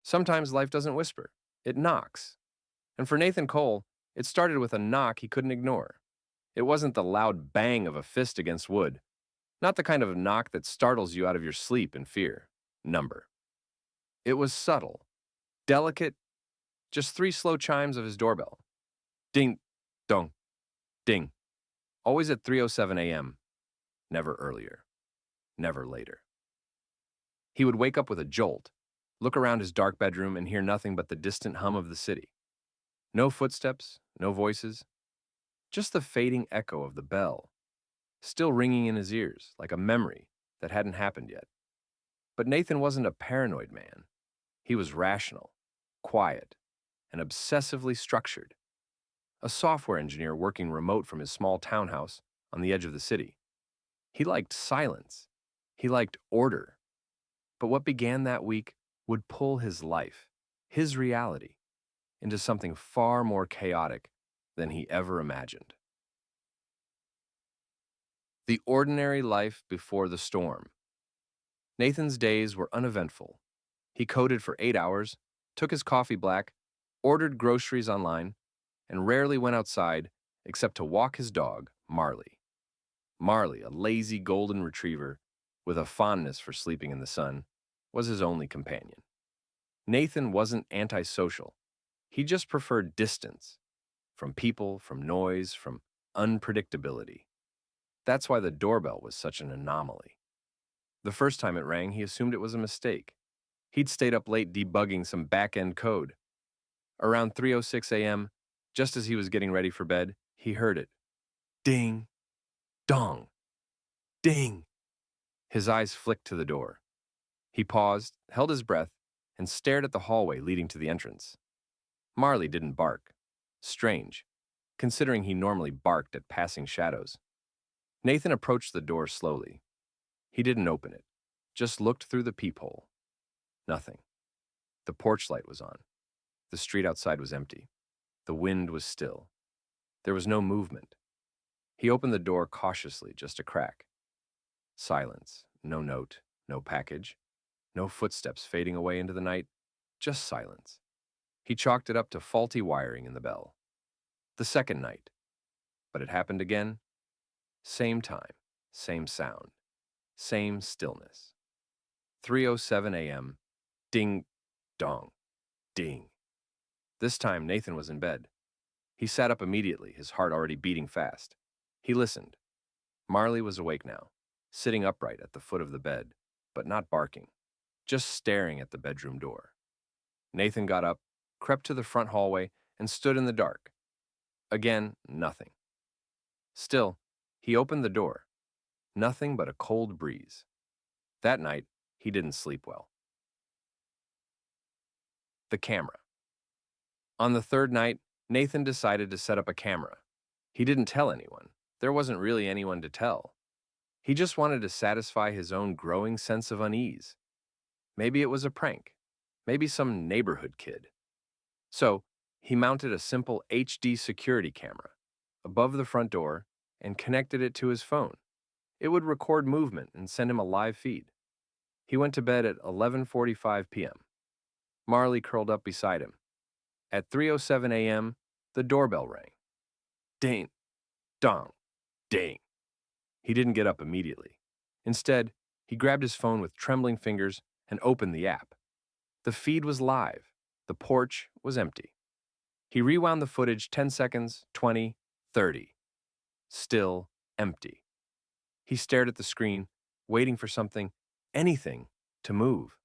Sometimes life doesn't whisper, it knocks. And for Nathan Cole, it started with a knock he couldn't ignore. It wasn't the loud bang of a fist against wood, not the kind of knock that startles you out of your sleep in fear. Number. It was subtle, delicate, just three slow chimes of his doorbell. Ding, dong, ding. Always at 3:07 a.m., never earlier, never later. He would wake up with a jolt, look around his dark bedroom and hear nothing but the distant hum of the city. No footsteps, no voices, just the fading echo of the bell, still ringing in his ears like a memory that hadn't happened yet. But Nathan wasn't a paranoid man. He was rational, quiet, and obsessively structured. A software engineer working remote from his small townhouse on the edge of the city. He liked silence. He liked order. But what began that week would pull his life, his reality, into something far more chaotic than he ever imagined. The ordinary life before the storm. Nathan's days were uneventful. He coded for 8 hours, took his coffee black, ordered groceries online, and rarely went outside except to walk his dog, Marley. Marley, a lazy golden retriever with a fondness for sleeping in the sun, was his only companion. Nathan wasn't antisocial. He just preferred distance from people, from noise, from unpredictability. That's why the doorbell was such an anomaly. The first time it rang, he assumed it was a mistake. He'd stayed up late debugging some back-end code. Around 3:06 a.m., just as he was getting ready for bed, he heard it. Ding, dong, ding. His eyes flicked to the door. He paused, held his breath, and stared at the hallway leading to the entrance. Marley didn't bark. Strange, considering he normally barked at passing shadows. Nathan approached the door slowly. He didn't open it, just looked through the peephole. Nothing. The porch light was on. The street outside was empty. The wind was still. There was no movement. He opened the door cautiously, just a crack. Silence. No note, no package, no footsteps fading away into the night, just silence. He chalked it up to faulty wiring in the bell. The second night. But it happened again. Same time, same sound, same stillness. 3:07 a.m. Ding, dong, ding. This time, Nathan was in bed. He sat up immediately, his heart already beating fast. He listened. Marley was awake now, sitting upright at the foot of the bed, but not barking, just staring at the bedroom door. Nathan got up, crept to the front hallway, and stood in the dark. Again, nothing. Still, he opened the door. Nothing but a cold breeze. That night, he didn't sleep well. The camera. On the third night, Nathan decided to set up a camera. He didn't tell anyone. There wasn't really anyone to tell. He just wanted to satisfy his own growing sense of unease. Maybe it was a prank. Maybe some neighborhood kid. So, he mounted a simple HD security camera above the front door and connected it to his phone. It would record movement and send him a live feed. He went to bed at 11:45 p.m. Marley curled up beside him. At 3:07 a.m., the doorbell rang. Ding, dong, ding. He didn't get up immediately. Instead, he grabbed his phone with trembling fingers and opened the app. The feed was live. The porch was empty. He rewound the footage 10 seconds, 20, 30. Still empty. He stared at the screen, waiting for something, anything, to move.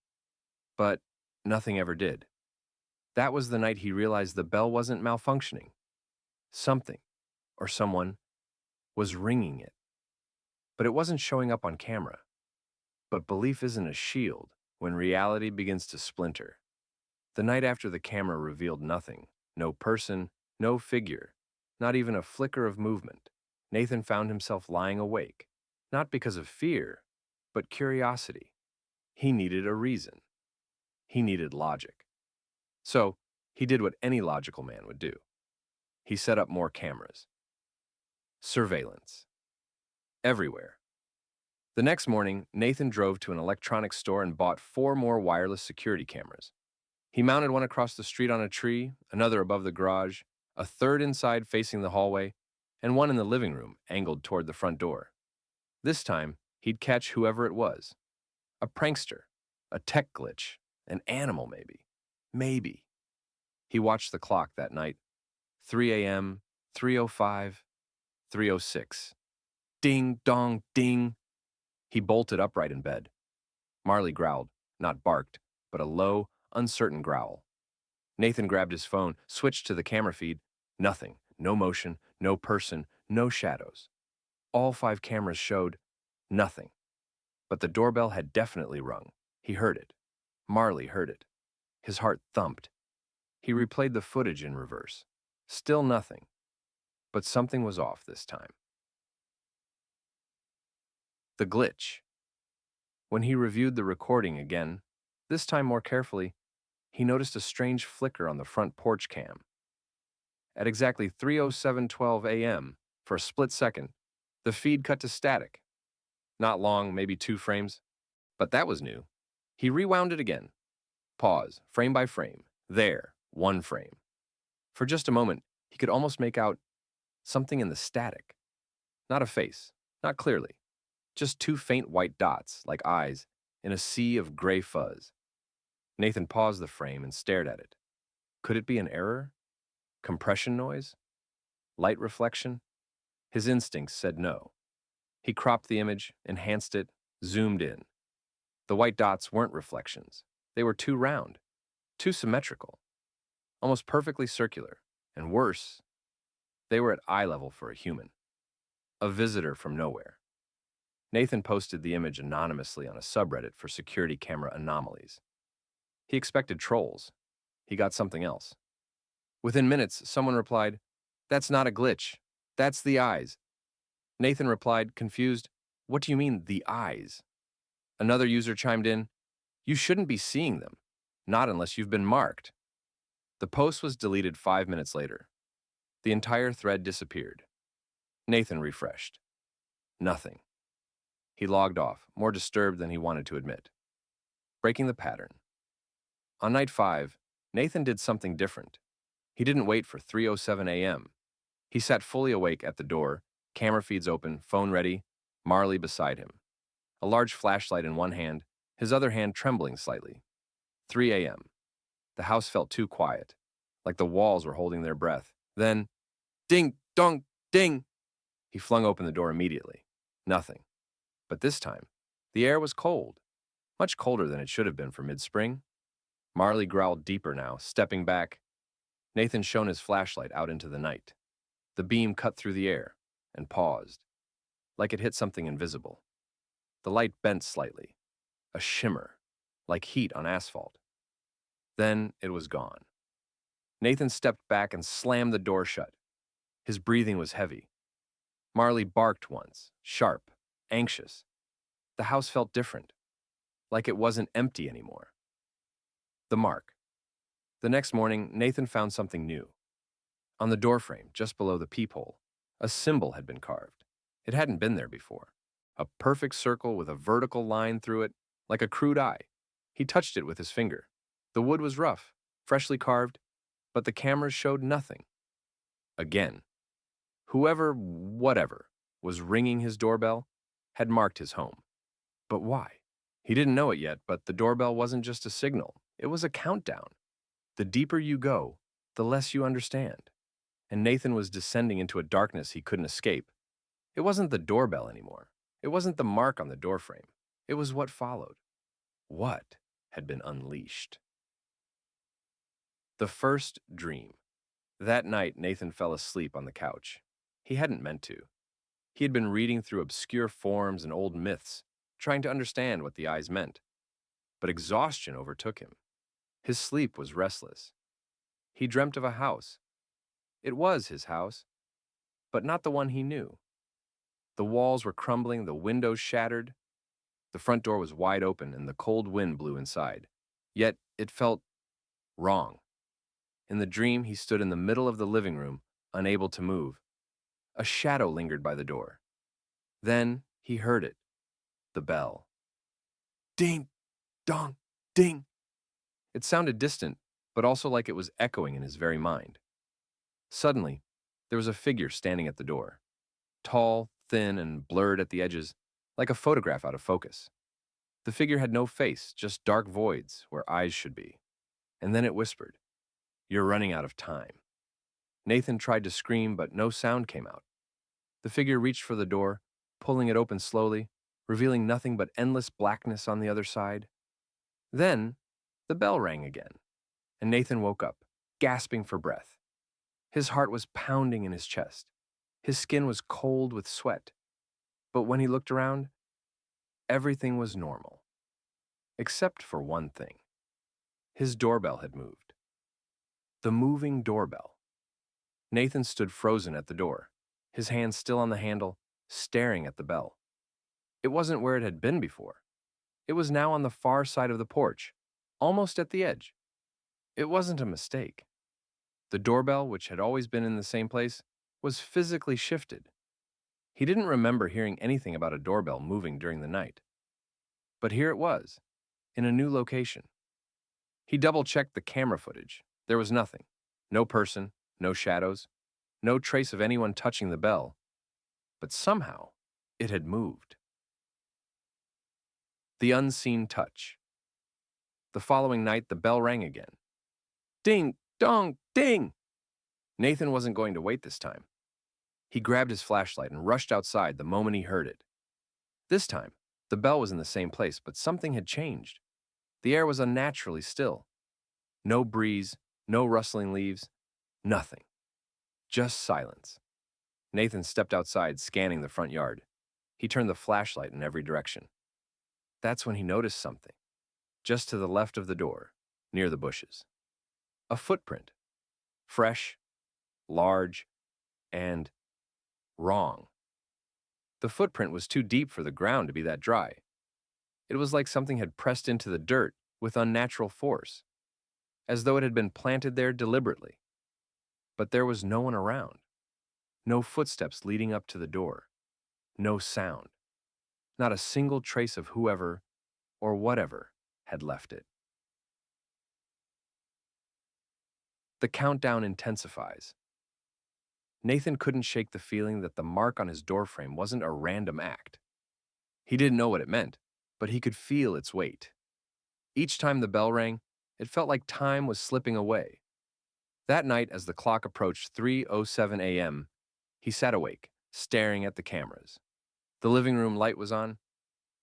But nothing ever did. That was the night he realized the bell wasn't malfunctioning. Something, or someone, was ringing it. But it wasn't showing up on camera. But belief isn't a shield when reality begins to splinter. The night after the camera revealed nothing, no person, no figure, not even a flicker of movement, Nathan found himself lying awake, not because of fear, but curiosity. He needed a reason. He needed logic. So, he did what any logical man would do. He set up more cameras. Surveillance. Everywhere. The next morning, Nathan drove to an electronics store and bought 4 more wireless security cameras. He mounted one across the street on a tree, another above the garage, a third inside facing the hallway, and one in the living room angled toward the front door. This time, he'd catch whoever it was. A prankster, a tech glitch, an animal maybe. Maybe. He watched the clock that night. 3 a.m., 3:05, 3:06. Ding, dong, ding. He bolted upright in bed. Marley growled, not barked, but a low, uncertain growl. Nathan grabbed his phone, switched to the camera feed. Nothing. No motion, no person, no shadows. All 5 cameras showed nothing. But the doorbell had definitely rung. He heard it. Marley heard it. His heart thumped. He replayed the footage in reverse. Still nothing. But something was off this time. The glitch. When he reviewed the recording again, this time more carefully, he noticed a strange flicker on the front porch cam. At exactly 3:07:12 a.m., for a split second, the feed cut to static. Not long, maybe 2 frames, but that was new. He rewound it again. Pause, frame by frame. There, 1 frame. For just a moment, he could almost make out something in the static. Not a face, not clearly. Just 2 faint white dots, like eyes, in a sea of gray fuzz. Nathan paused the frame and stared at it. Could it be an error? Compression noise? Light reflection? His instincts said no. He cropped the image, enhanced it, zoomed in. The white dots weren't reflections. They were too round, too symmetrical, almost perfectly circular, and worse, they were at eye level for a human. A visitor from nowhere. Nathan posted the image anonymously on a subreddit for security camera anomalies. He expected trolls. He got something else. Within minutes, someone replied, "That's not a glitch. That's the eyes." Nathan replied, confused, "What do you mean, the eyes?" Another user chimed in, "You shouldn't be seeing them. Not unless you've been marked." The post was deleted 5 minutes later. The entire thread disappeared. Nathan refreshed. Nothing. He logged off, more disturbed than he wanted to admit. Breaking the pattern. On night 5, Nathan did something different. He didn't wait for 3:07 a.m. He sat fully awake at the door, camera feeds open, phone ready, Marley beside him. A large flashlight in one hand, his other hand trembling slightly. 3 a.m. The house felt too quiet, like the walls were holding their breath. Then, ding, dong, ding! He flung open the door immediately. Nothing. But this time, the air was cold, much colder than it should have been for mid-spring. Marley growled deeper now, stepping back. Nathan shone his flashlight out into the night. The beam cut through the air and paused, like it hit something invisible. The light bent slightly, a shimmer, like heat on asphalt. Then it was gone. Nathan stepped back and slammed the door shut. His breathing was heavy. Marley barked once, sharp, anxious. The house felt different, like it wasn't empty anymore. The mark. The next morning, Nathan found something new. On the doorframe, just below the peephole, a symbol had been carved. It hadn't been there before. A perfect circle with a vertical line through it, like a crude eye. He touched it with his finger. The wood was rough, freshly carved, but the cameras showed nothing. Again. Whoever, whatever, was ringing his doorbell had marked his home. But why? He didn't know it yet, but the doorbell wasn't just a signal. It was a countdown. The deeper you go, the less you understand. And Nathan was descending into a darkness he couldn't escape. It wasn't the doorbell anymore. It wasn't the mark on the doorframe. It was what followed. What had been unleashed? The first dream. That night, Nathan fell asleep on the couch. He hadn't meant to. He had been reading through obscure forms and old myths, trying to understand what the eyes meant. But exhaustion overtook him. His sleep was restless. He dreamt of a house. It was his house, but not the one he knew. The walls were crumbling, the windows shattered. The front door was wide open, and the cold wind blew inside. Yet it felt wrong. In the dream, he stood in the middle of the living room, unable to move. A shadow lingered by the door. Then he heard it. The bell. Ding, dong, ding. It sounded distant, but also like it was echoing in his very mind. Suddenly, there was a figure standing at the door, tall, thin, and blurred at the edges, like a photograph out of focus. The figure had no face, just dark voids where eyes should be. And then it whispered, "You're running out of time." Nathan tried to scream, but no sound came out. The figure reached for the door, pulling it open slowly, revealing nothing but endless blackness on the other side. Then, the bell rang again, and Nathan woke up, gasping for breath. His heart was pounding in his chest. His skin was cold with sweat. But when he looked around, everything was normal. Except for one thing. His doorbell had moved. The moving doorbell. Nathan stood frozen at the door, his hand still on the handle, staring at the bell. It wasn't where it had been before. It was now on the far side of the porch, almost at the edge. It wasn't a mistake. The doorbell, which had always been in the same place, was physically shifted. He didn't remember hearing anything about a doorbell moving during the night. But here it was, in a new location. He double-checked the camera footage. There was nothing. No person, no shadows, no trace of anyone touching the bell. But somehow, it had moved. The unseen touch. The following night, the bell rang again. Ding, dong, ding! Nathan wasn't going to wait this time. He grabbed his flashlight and rushed outside the moment he heard it. This time, the bell was in the same place, but something had changed. The air was unnaturally still. No breeze, no rustling leaves, nothing. Just silence. Nathan stepped outside, scanning the front yard. He turned the flashlight in every direction. That's when he noticed something. Just to the left of the door, near the bushes. A footprint. Fresh, large, and wrong. The footprint was too deep for the ground to be that dry. It was like something had pressed into the dirt with unnatural force, as though it had been planted there deliberately. But there was no one around. No footsteps leading up to the door. No sound. Not a single trace of whoever or whatever had left it. The countdown intensifies. Nathan couldn't shake the feeling that the mark on his doorframe wasn't a random act. He didn't know what it meant, but he could feel its weight. Each time the bell rang, it felt like time was slipping away. That night, as the clock approached 3:07 a.m., he sat awake, staring at the cameras. The living room light was on.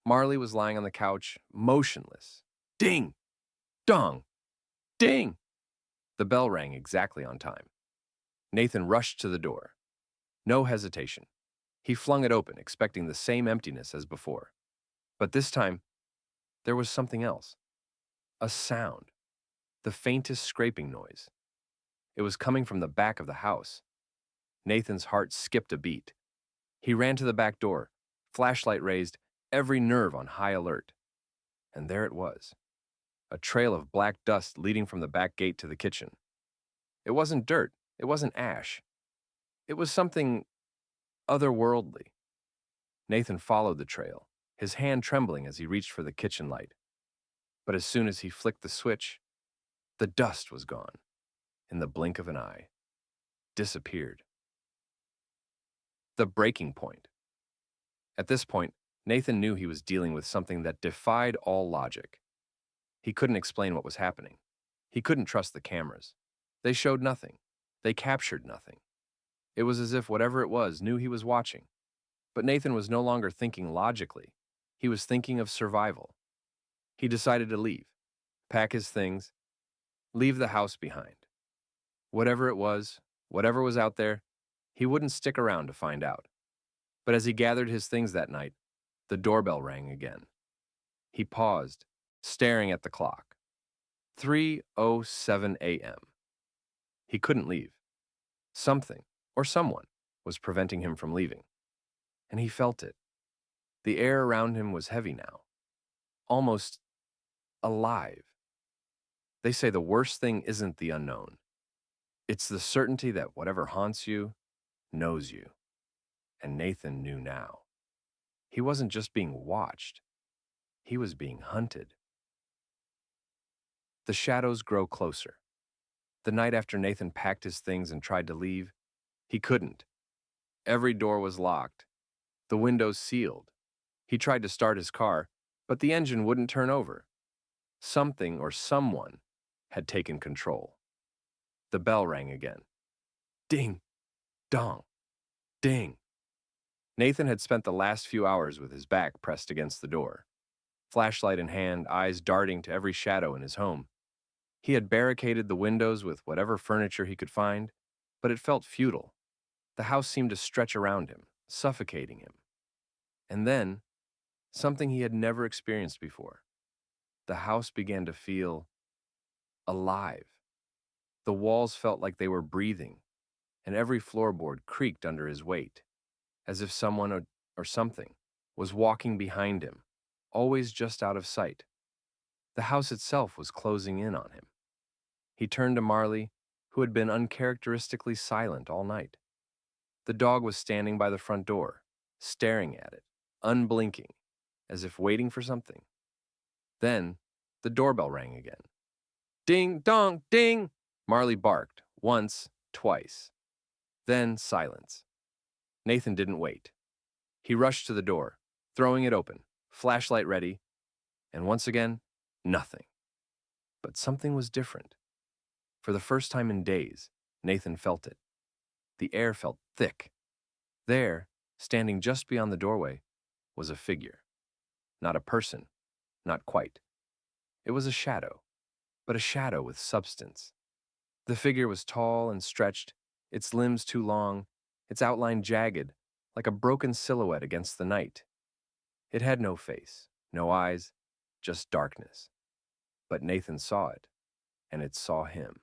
Marley was lying on the couch, motionless. Ding! Dong! Ding! The bell rang exactly on time. Nathan rushed to the door. No hesitation. He flung it open, expecting the same emptiness as before. But this time, there was something else. A sound. The faintest scraping noise. It was coming from the back of the house. Nathan's heart skipped a beat. He ran to the back door, flashlight raised, every nerve on high alert. And there it was. A trail of black dust leading from the back gate to the kitchen. It wasn't dirt. It wasn't ash. It was something otherworldly. Nathan followed the trail, his hand trembling as he reached for the kitchen light. But as soon as he flicked the switch, the dust was gone. In the blink of an eye. Disappeared. The breaking point. At this point, Nathan knew he was dealing with something that defied all logic. He couldn't explain what was happening. He couldn't trust the cameras. They showed nothing. They captured nothing. It was as if whatever it was knew he was watching. But Nathan was no longer thinking logically. He was thinking of survival. He decided to leave, pack his things, leave the house behind. Whatever it was, whatever was out there, he wouldn't stick around to find out. But as he gathered his things that night, the doorbell rang again. He paused, staring at the clock. 3:07 a.m. He couldn't leave. Something, or someone, was preventing him from leaving. And he felt it. The air around him was heavy now. Almost alive. They say the worst thing isn't the unknown. It's the certainty that whatever haunts you, knows you. And Nathan knew now. He wasn't just being watched. He was being hunted. The shadows grow closer. The night after Nathan packed his things and tried to leave, he couldn't. Every door was locked, the windows sealed. He tried to start his car, but the engine wouldn't turn over. Something or someone had taken control. The bell rang again. Ding, dong, ding. Nathan had spent the last few hours with his back pressed against the door, flashlight in hand, eyes darting to every shadow in his home. He had barricaded the windows with whatever furniture he could find, but it felt futile. The house seemed to stretch around him, suffocating him. And then, something he had never experienced before. The house began to feel alive. The walls felt like they were breathing, and every floorboard creaked under his weight, as if someone or something was walking behind him, always just out of sight. The house itself was closing in on him. He turned to Marley, who had been uncharacteristically silent all night. The dog was standing by the front door, staring at it, unblinking, as if waiting for something. Then, the doorbell rang again. Ding, dong, ding! Marley barked, once, twice. Then silence. Nathan didn't wait. He rushed to the door, throwing it open, flashlight ready, and once again, nothing. But something was different. For the first time in days, Nathan felt it. The air felt thick. There, standing just beyond the doorway, was a figure. Not a person, not quite. It was a shadow, but a shadow with substance. The figure was tall and stretched, its limbs too long, its outline jagged, like a broken silhouette against the night. It had no face, no eyes, just darkness. But Nathan saw it, and it saw him.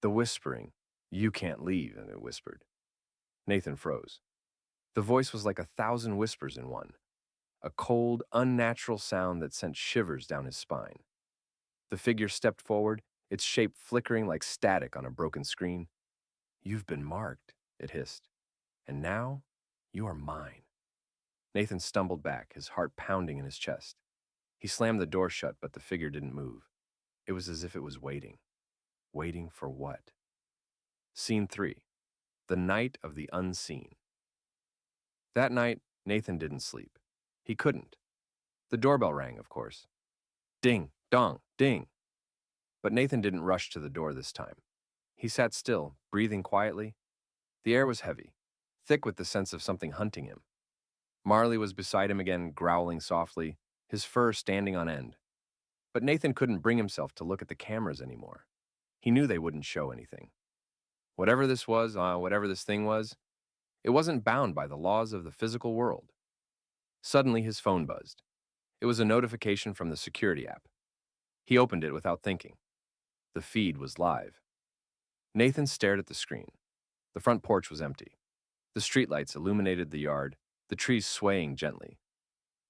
The whispering, "You can't leave," and it whispered. Nathan froze. The voice was like 1,000 whispers in one, a cold, unnatural sound that sent shivers down his spine. The figure stepped forward, its shape flickering like static on a broken screen. "You've been marked," it hissed. "And now, you are mine." Nathan stumbled back, his heart pounding in his chest. He slammed the door shut, but the figure didn't move. It was as if it was waiting. Waiting for what? Scene 3. The Night of the Unseen. That night, Nathan didn't sleep. He couldn't. The doorbell rang, of course. Ding, dong, ding. But Nathan didn't rush to the door this time. He sat still, breathing quietly. The air was heavy, thick with the sense of something hunting him. Marley was beside him again, growling softly, his fur standing on end. But Nathan couldn't bring himself to look at the cameras anymore. He knew they wouldn't show anything. Whatever this was, whatever this thing was, it wasn't bound by the laws of the physical world. Suddenly, his phone buzzed. It was a notification from the security app. He opened it without thinking. The feed was live. Nathan stared at the screen. The front porch was empty. The streetlights illuminated the yard, the trees swaying gently.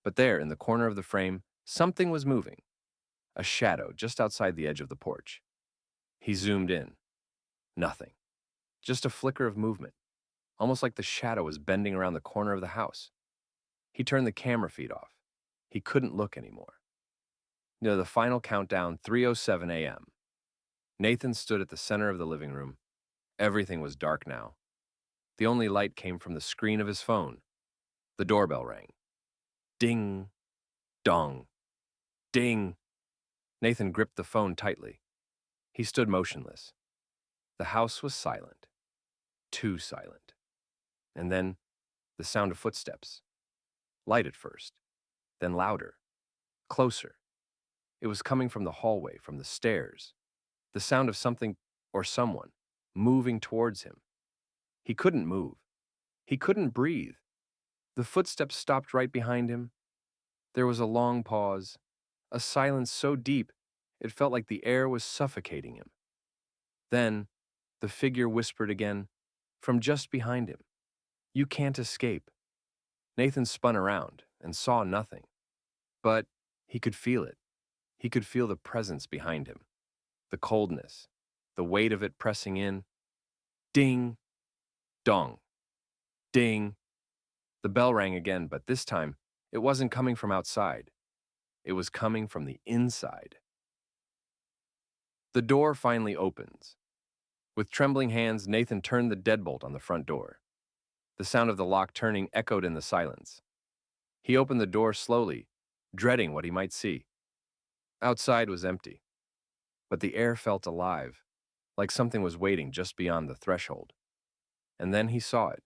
But there, in the corner of the frame, something was moving. A shadow just outside the edge of the porch. He zoomed in. Nothing. Just a flicker of movement, almost like the shadow was bending around the corner of the house. He turned the camera feed off. He couldn't look anymore. Near the final countdown, 3:07 a.m. Nathan stood at the center of the living room. Everything was dark now. The only light came from the screen of his phone. The doorbell rang. Ding, dong, ding. Nathan gripped the phone tightly. He stood motionless. The house was silent. Too silent. And then, the sound of footsteps. Light at first, then louder, closer. It was coming from the hallway, from the stairs. The sound of something or someone moving towards him. He couldn't move. He couldn't breathe. The footsteps stopped right behind him. There was a long pause, a silence so deep it felt like the air was suffocating him. Then, the figure whispered again, from just behind him, "You can't escape." Nathan spun around and saw nothing. But he could feel it. He could feel the presence behind him. The coldness, the weight of it pressing in. Ding, dong, ding. The bell rang again, but this time, it wasn't coming from outside. It was coming from the inside. The door finally opens. With trembling hands, Nathan turned the deadbolt on the front door. The sound of the lock turning echoed in the silence. He opened the door slowly, dreading what he might see. Outside was empty, but the air felt alive, like something was waiting just beyond the threshold. And then he saw it,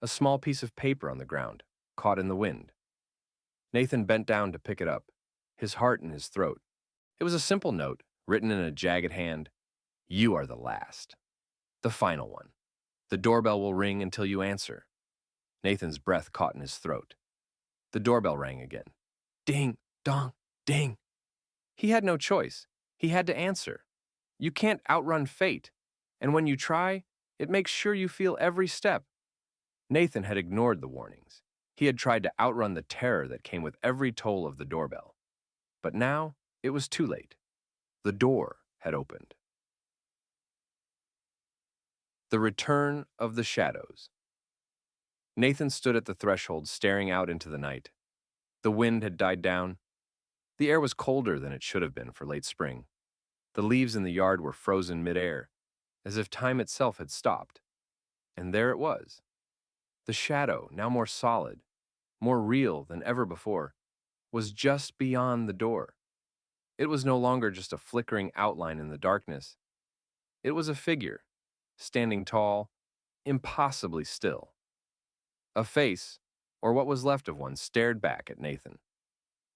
a small piece of paper on the ground, caught in the wind. Nathan bent down to pick it up, his heart in his throat. It was a simple note, written in a jagged hand. You are the last. The final one. The doorbell will ring until you answer. Nathan's breath caught in his throat. The doorbell rang again. Ding, dong, ding. He had no choice. He had to answer. You can't outrun fate, and when you try, it makes sure you feel every step. Nathan had ignored the warnings. He had tried to outrun the terror that came with every toll of the doorbell. But now, it was too late. The door had opened. The return of the shadows. Nathan stood at the threshold, staring out into the night. The wind had died down. The air was colder than it should have been for late spring. The leaves in the yard were frozen mid-air, as if time itself had stopped. And there it was. The shadow, now more solid, more real than ever before, was just beyond the door. It was no longer just a flickering outline in the darkness. It was a figure, standing tall, impossibly still. A face, or what was left of one, stared back at Nathan.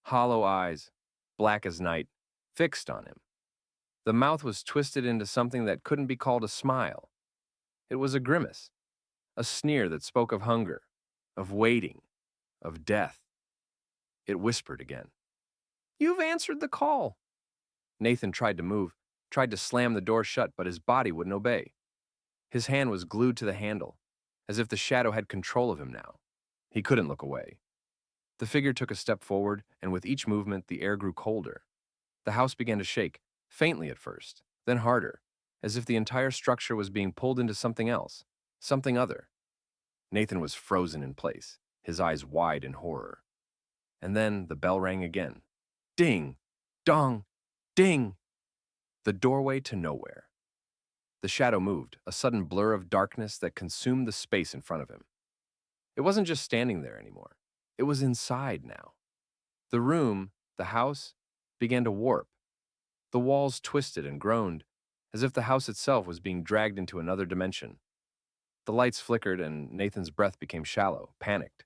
Hollow eyes, black as night, fixed on him. The mouth was twisted into something that couldn't be called a smile. It was a grimace, a sneer that spoke of hunger, of waiting, of death. It whispered again. You've answered the call. Nathan tried to move, tried to slam the door shut, but his body wouldn't obey. His hand was glued to the handle, as if the shadow had control of him now. He couldn't look away. The figure took a step forward, and with each movement, the air grew colder. The house began to shake, faintly at first, then harder, as if the entire structure was being pulled into something else, something other. Nathan was frozen in place, his eyes wide in horror. And then the bell rang again. Ding! Dong! Ding! The doorway to nowhere. The shadow moved, a sudden blur of darkness that consumed the space in front of him. It wasn't just standing there anymore. It was inside now. The room, the house, began to warp. The walls twisted and groaned, as if the house itself was being dragged into another dimension. The lights flickered and Nathan's breath became shallow, panicked.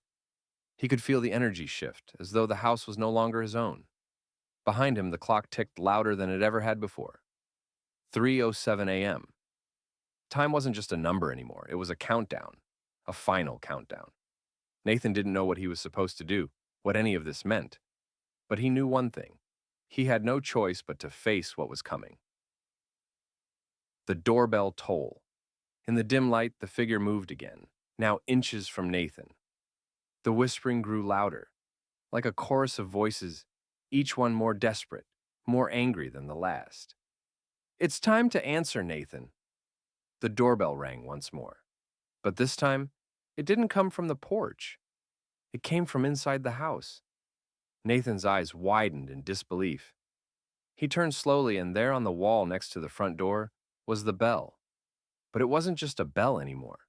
He could feel the energy shift, as though the house was no longer his own. Behind him, the clock ticked louder than it ever had before. 3:07 a.m. Time wasn't just a number anymore. It was a countdown, a final countdown. Nathan didn't know what he was supposed to do, what any of this meant. But he knew one thing. He had no choice but to face what was coming. The doorbell toll. In the dim light, the figure moved again, now inches from Nathan. The whispering grew louder, like a chorus of voices, each one more desperate, more angry than the last. It's time to answer, Nathan. The doorbell rang once more. But this time, it didn't come from the porch. It came from inside the house. Nathan's eyes widened in disbelief. He turned slowly, and there on the wall next to the front door was the bell. But it wasn't just a bell anymore.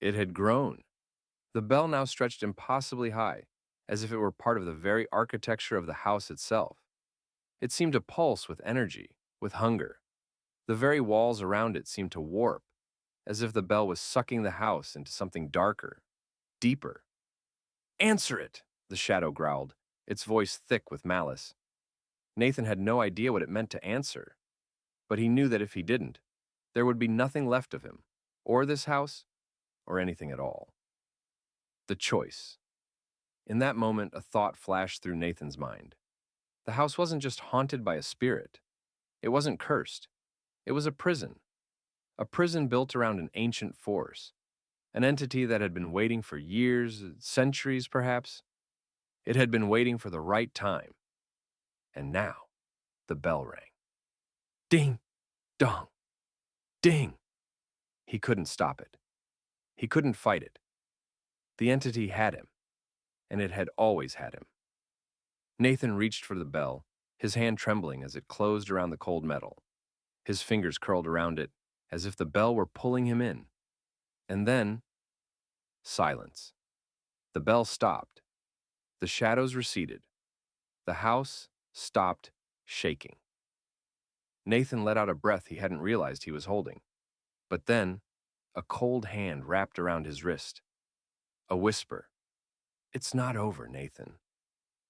It had grown. The bell now stretched impossibly high, as if it were part of the very architecture of the house itself. It seemed to pulse with energy, with hunger. The very walls around it seemed to warp, as if the bell was sucking the house into something darker, deeper. Answer it, the shadow growled, its voice thick with malice. Nathan had no idea what it meant to answer, but he knew that if he didn't, there would be nothing left of him, or this house, or anything at all. The choice. In that moment, a thought flashed through Nathan's mind. The house wasn't just haunted by a spirit. It wasn't cursed. It was a prison built around an ancient force, an entity that had been waiting for years, centuries perhaps. It had been waiting for the right time. And now, the bell rang. Ding, dong, ding. He couldn't stop it. He couldn't fight it. The entity had him, and it had always had him. Nathan reached for the bell, his hand trembling as it closed around the cold metal. His fingers curled around it, as if the bell were pulling him in. And then, silence. The bell stopped. The shadows receded. The house stopped shaking. Nathan let out a breath he hadn't realized he was holding. But then, a cold hand wrapped around his wrist. A whisper. "It's not over, Nathan."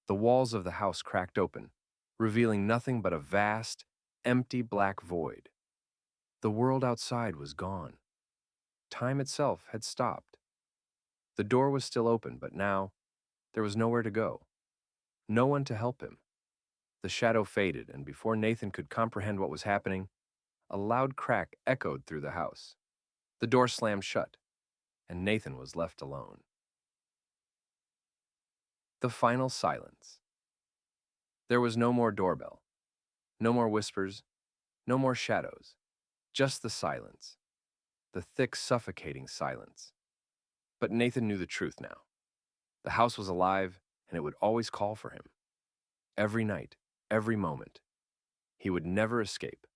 The walls of the house cracked open, revealing nothing but a vast, empty black void. The world outside was gone. Time itself had stopped. The door was still open, but now there was nowhere to go. No one to help him. The shadow faded, and before Nathan could comprehend what was happening, a loud crack echoed through the house. The door slammed shut, and Nathan was left alone. The final silence. There was no more doorbell, no more whispers, no more shadows, just the silence, the thick, suffocating silence. But Nathan knew the truth now. The house was alive, and it would always call for him. Every night, every moment. He would never escape.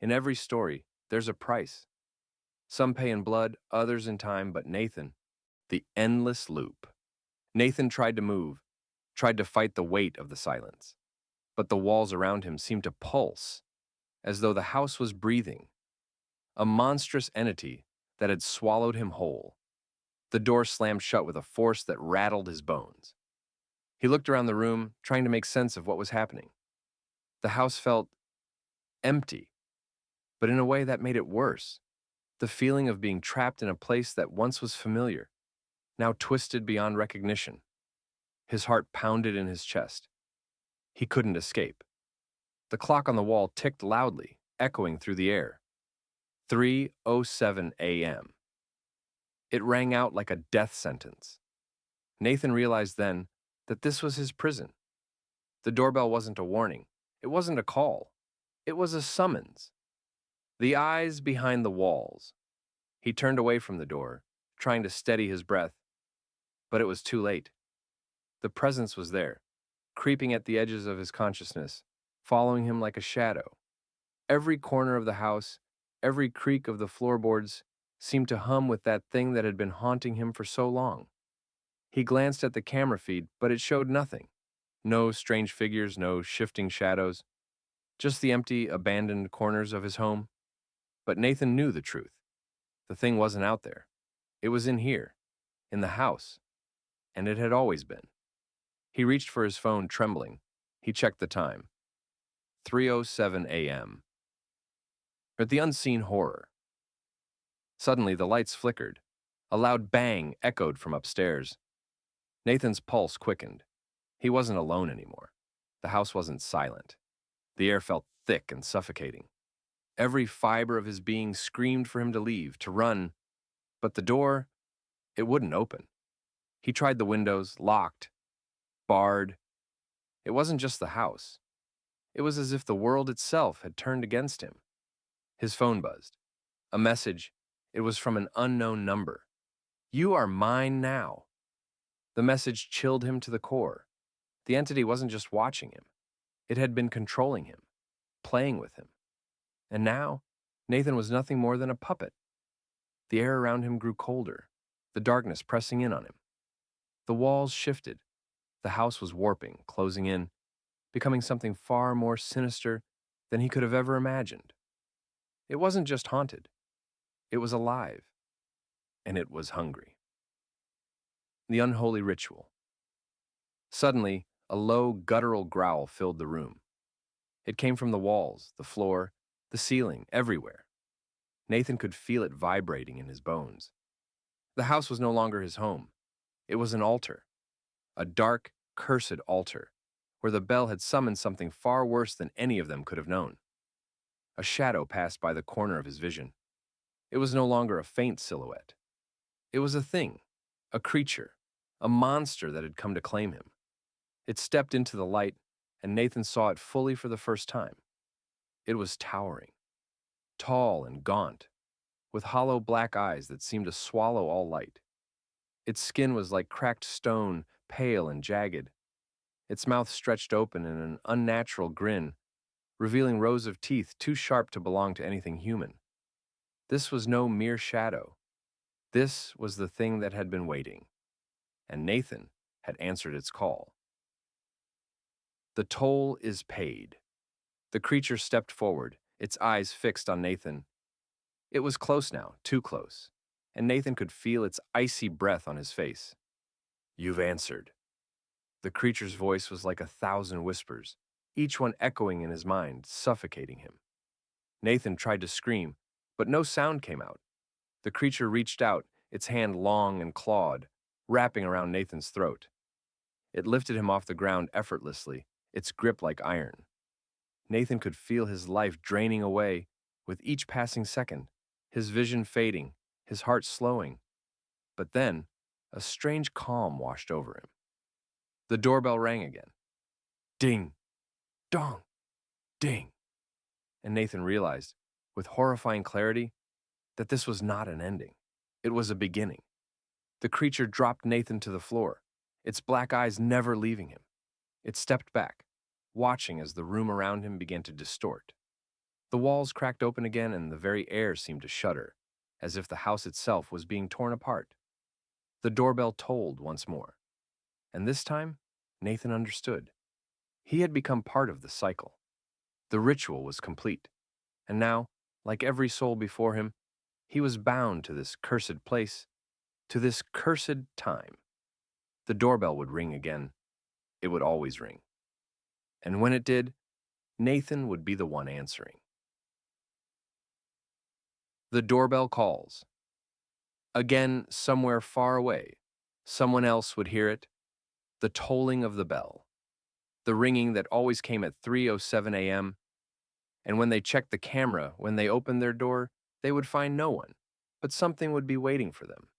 In every story, there's a price. Some pay in blood, others in time, but Nathan, the endless loop. Nathan tried to move, tried to fight the weight of the silence. But the walls around him seemed to pulse, as though the house was breathing. A monstrous entity that had swallowed him whole. The door slammed shut with a force that rattled his bones. He looked around the room, trying to make sense of what was happening. The house felt empty, but in a way that made it worse. The feeling of being trapped in a place that once was familiar, now twisted beyond recognition. His heart pounded in his chest. He couldn't escape. The clock on the wall ticked loudly, echoing through the air. 3:07 a.m. It rang out like a death sentence. Nathan realized then that this was his prison. The doorbell wasn't a warning. It wasn't a call. It was a summons. The eyes behind the walls. He turned away from the door, trying to steady his breath, but it was too late. The presence was there, creeping at the edges of his consciousness, following him like a shadow. Every corner of the house, every creak of the floorboards seemed to hum with that thing that had been haunting him for so long. He glanced at the camera feed, but it showed nothing. No strange figures, no shifting shadows, just the empty, abandoned corners of his home. But Nathan knew the truth. The thing wasn't out there. It was in here, in the house, and it had always been. He reached for his phone, trembling. He checked the time. 3:07 a.m. But the unseen horror. Suddenly, the lights flickered. A loud bang echoed from upstairs. Nathan's pulse quickened. He wasn't alone anymore. The house wasn't silent. The air felt thick and suffocating. Every fiber of his being screamed for him to leave, to run. But the door, it wouldn't open. He tried the windows, locked, barred. It wasn't just the house. It was as if the world itself had turned against him. His phone buzzed. A message. It was from an unknown number. "You are mine now." The message chilled him to the core. The entity wasn't just watching him. It had been controlling him, playing with him. And now, Nathan was nothing more than a puppet. The air around him grew colder, the darkness pressing in on him. The walls shifted. The house was warping, closing in, becoming something far more sinister than he could have ever imagined. It wasn't just haunted. It was alive. And it was hungry. The unholy ritual. Suddenly, a low, guttural growl filled the room. It came from the walls, the floor, the ceiling, everywhere. Nathan could feel it vibrating in his bones. The house was no longer his home. It was an altar. A dark, cursed altar, where the bell had summoned something far worse than any of them could have known. A shadow passed by the corner of his vision. It was no longer a faint silhouette. It was a thing, a creature, a monster that had come to claim him. It stepped into the light, and Nathan saw it fully for the first time. It was towering, tall and gaunt, with hollow black eyes that seemed to swallow all light. Its skin was like cracked stone, pale and jagged. Its mouth stretched open in an unnatural grin, revealing rows of teeth too sharp to belong to anything human. This was no mere shadow. This was the thing that had been waiting, and Nathan had answered its call. The toll is paid. The creature stepped forward, its eyes fixed on Nathan. It was close now, too close, and Nathan could feel its icy breath on his face. "You've answered." The creature's voice was like 1,000 whispers, each one echoing in his mind, suffocating him. Nathan tried to scream, but no sound came out. The creature reached out, its hand long and clawed, wrapping around Nathan's throat. It lifted him off the ground effortlessly, its grip like iron. Nathan could feel his life draining away with each passing second, his vision fading, his heart slowing. But then, a strange calm washed over him. The doorbell rang again. Ding, dong, ding. And Nathan realized, with horrifying clarity, that this was not an ending. It was a beginning. The creature dropped Nathan to the floor, its black eyes never leaving him. It stepped back, watching as the room around him began to distort. The walls cracked open again and the very air seemed to shudder, as if the house itself was being torn apart. The doorbell tolled once more, and this time, Nathan understood. He had become part of the cycle. The ritual was complete, and now, like every soul before him, he was bound to this cursed place, to this cursed time. The doorbell would ring again. It would always ring. And when it did, Nathan would be the one answering. The doorbell calls. Again, somewhere far away, someone else would hear it, the tolling of the bell, the ringing that always came at 3:07 a.m., and when they checked the camera, when they opened their door, they would find no one, but something would be waiting for them.